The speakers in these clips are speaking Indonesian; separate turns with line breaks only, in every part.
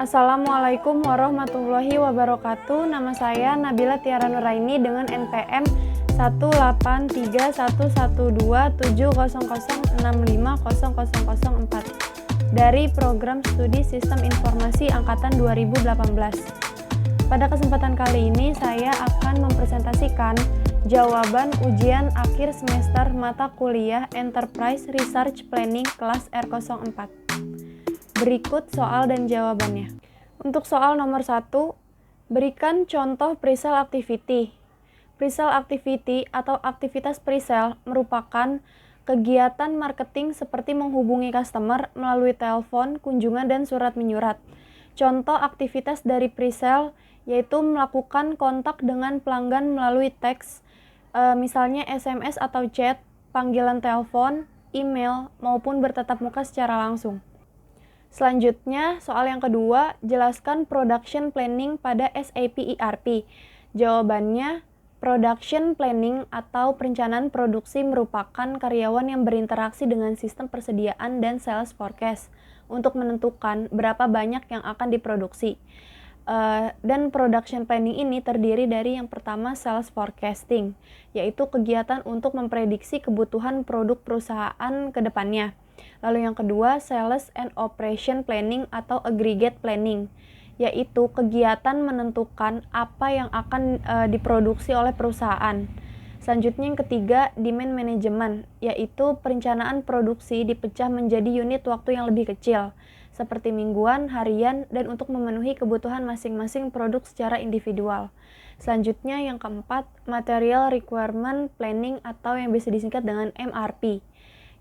Assalamualaikum warahmatullahi wabarakatuh. Nama saya Nabila Tiara Nuraini dengan NPM 183112700650004 dari Program Studi Sistem Informasi Angkatan 2018. Pada kesempatan kali ini saya akan mempresentasikan jawaban ujian akhir semester mata kuliah Enterprise Research Planning kelas R04. Berikut soal dan jawabannya. Untuk soal nomor 1, berikan contoh pre-sale activity. Pre-sale activity atau aktivitas pre-sale merupakan kegiatan marketing seperti menghubungi customer melalui telepon, kunjungan, dan surat menyurat. Contoh aktivitas dari pre-sale yaitu melakukan kontak dengan pelanggan melalui teks, misalnya SMS atau chat, panggilan telepon, email, maupun bertatap muka secara langsung. Selanjutnya, soal yang kedua, jelaskan production planning pada SAP ERP. Jawabannya, production planning atau perencanaan produksi merupakan karyawan yang berinteraksi dengan sistem persediaan dan sales forecast untuk menentukan berapa banyak yang akan diproduksi. Dan production planning ini terdiri dari yang pertama sales forecasting, yaitu kegiatan untuk memprediksi kebutuhan produk perusahaan ke depannya. Lalu yang kedua, Sales and Operation Planning atau Aggregate Planning, yaitu kegiatan menentukan apa yang akan diproduksi oleh perusahaan. Selanjutnya yang ketiga, Demand Management, yaitu perencanaan produksi dipecah menjadi unit waktu yang lebih kecil, seperti mingguan, harian, dan untuk memenuhi kebutuhan masing-masing produk secara individual. Selanjutnya yang keempat, Material Requirement Planning atau yang bisa disingkat dengan MRP,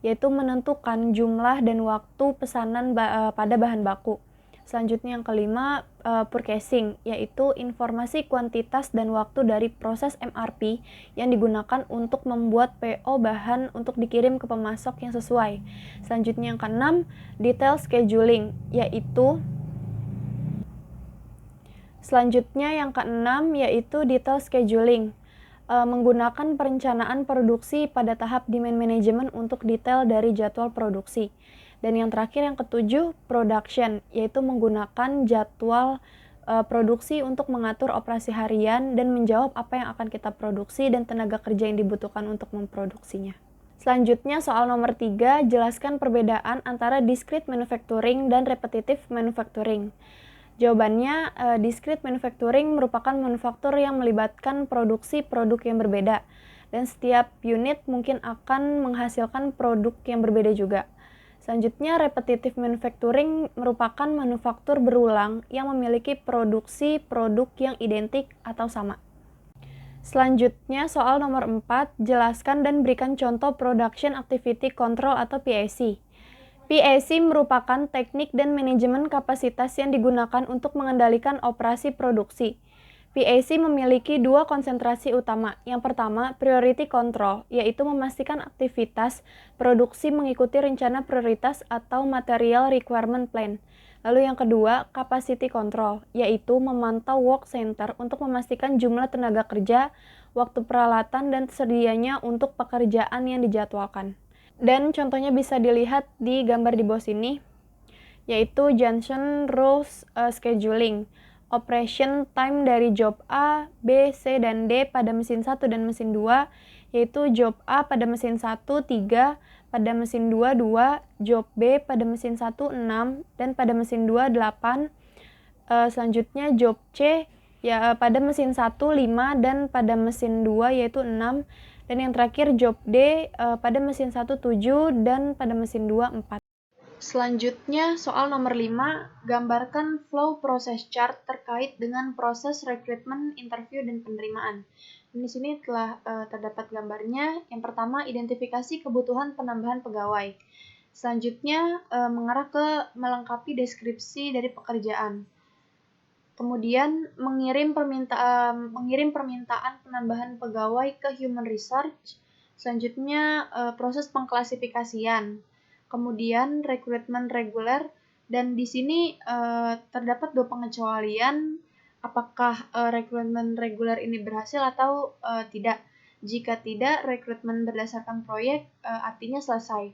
yaitu menentukan jumlah dan waktu pesanan pada bahan baku. Selanjutnya yang kelima, purchasing, yaitu informasi kuantitas dan waktu dari proses MRP yang digunakan untuk membuat PO bahan untuk dikirim ke pemasok yang sesuai. Selanjutnya yang keenam, detail scheduling, yaitu detail scheduling, menggunakan perencanaan produksi pada tahap demand management untuk detail dari jadwal produksi. Dan yang terakhir yang ketujuh, production, yaitu menggunakan jadwal produksi untuk mengatur operasi harian dan menjawab apa yang akan kita produksi dan tenaga kerja yang dibutuhkan untuk memproduksinya. Selanjutnya soal nomor 3, jelaskan perbedaan antara discrete manufacturing dan repetitive manufacturing. Jawabannya, discrete manufacturing merupakan manufaktur yang melibatkan produksi produk yang berbeda, dan setiap unit mungkin akan menghasilkan produk yang berbeda juga. Selanjutnya, repetitive manufacturing merupakan manufaktur berulang yang memiliki produksi produk yang identik atau sama. Selanjutnya, soal nomor 4, jelaskan dan berikan contoh Production Activity Control atau PAC. PAC merupakan teknik dan manajemen kapasitas yang digunakan untuk mengendalikan operasi produksi. PAC memiliki dua konsentrasi utama. Yang pertama, priority control, yaitu memastikan aktivitas produksi mengikuti rencana prioritas atau material requirement plan. Lalu yang kedua, capacity control, yaitu memantau work center untuk memastikan jumlah tenaga kerja, waktu peralatan, dan tersedianya untuk pekerjaan yang dijadwalkan. Dan contohnya bisa dilihat di gambar di bawah sini, yaitu Johnson Rules Scheduling, operation time dari job A, B, C, dan D pada mesin 1 dan mesin 2, yaitu job A pada mesin 1, 3, pada mesin 2, 2, job B pada mesin 1, 6, dan pada mesin 2, 8. Selanjutnya job C ya pada mesin 1, 5, dan pada mesin 2 yaitu 6. Dan yang terakhir job D pada mesin 1, 7, dan pada mesin 2, 4. Selanjutnya soal nomor 5, gambarkan flow process chart terkait dengan proses rekrutmen, interview, dan penerimaan. Dan di sini telah terdapat gambarnya. Yang pertama, identifikasi kebutuhan penambahan pegawai. Selanjutnya mengarah ke melengkapi deskripsi dari pekerjaan. Kemudian mengirim permintaan penambahan pegawai ke human research. Selanjutnya proses pengklasifikasian. Kemudian rekrutmen reguler, dan di sini terdapat dua pengecualian apakah rekrutmen reguler ini berhasil atau tidak. Jika tidak, rekrutmen berdasarkan proyek artinya selesai.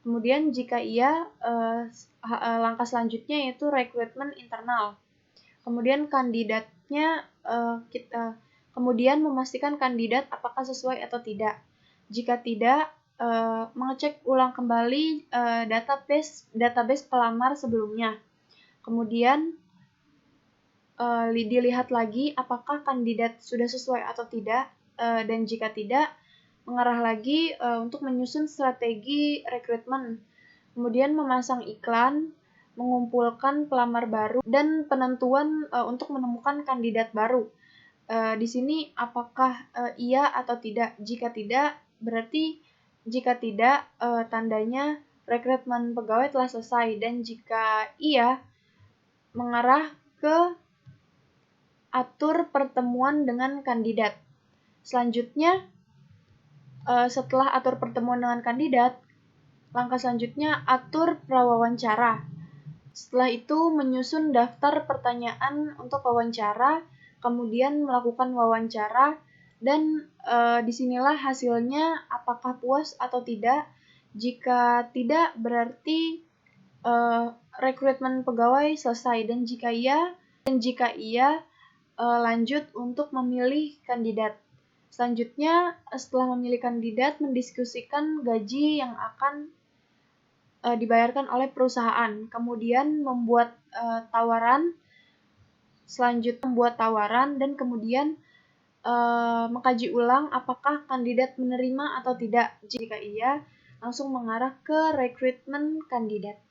Kemudian jika iya, langkah selanjutnya yaitu rekrutmen internal. Kemudian kemudian memastikan kandidat apakah sesuai atau tidak. Jika tidak, mengecek ulang kembali database pelamar sebelumnya. Kemudian dilihat lagi apakah kandidat sudah sesuai atau tidak, dan jika tidak, mengarah lagi untuk menyusun strategi rekrutmen, kemudian memasang iklan, mengumpulkan pelamar baru, dan penentuan untuk menemukan kandidat baru. Di sini apakah iya atau tidak? Jika tidak, berarti jika tidak, tandanya rekrutmen pegawai telah selesai, dan jika iya, mengarah ke atur pertemuan dengan kandidat. Selanjutnya, setelah atur pertemuan dengan kandidat, langkah selanjutnya atur prawawancara. Setelah itu menyusun daftar pertanyaan untuk wawancara, kemudian melakukan wawancara, dan disinilah hasilnya apakah puas atau tidak. Jika tidak, berarti rekrutmen pegawai selesai, dan jika iya, lanjut untuk memilih kandidat. Selanjutnya, setelah memilih kandidat, mendiskusikan gaji yang akan dibayarkan oleh perusahaan. Kemudian membuat tawaran, dan kemudian mengkaji ulang apakah kandidat menerima atau tidak. Jika iya, langsung mengarah ke rekrutmen kandidat.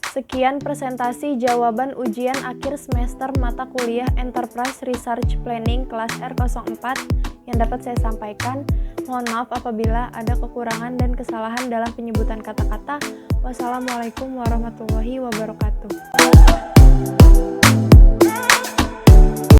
Sekian presentasi jawaban ujian akhir semester mata kuliah Enterprise Research Planning kelas R04 yang dapat saya sampaikan. Mohon maaf apabila ada kekurangan dan kesalahan dalam penyebutan kata-kata. Wassalamualaikum warahmatullahi wabarakatuh.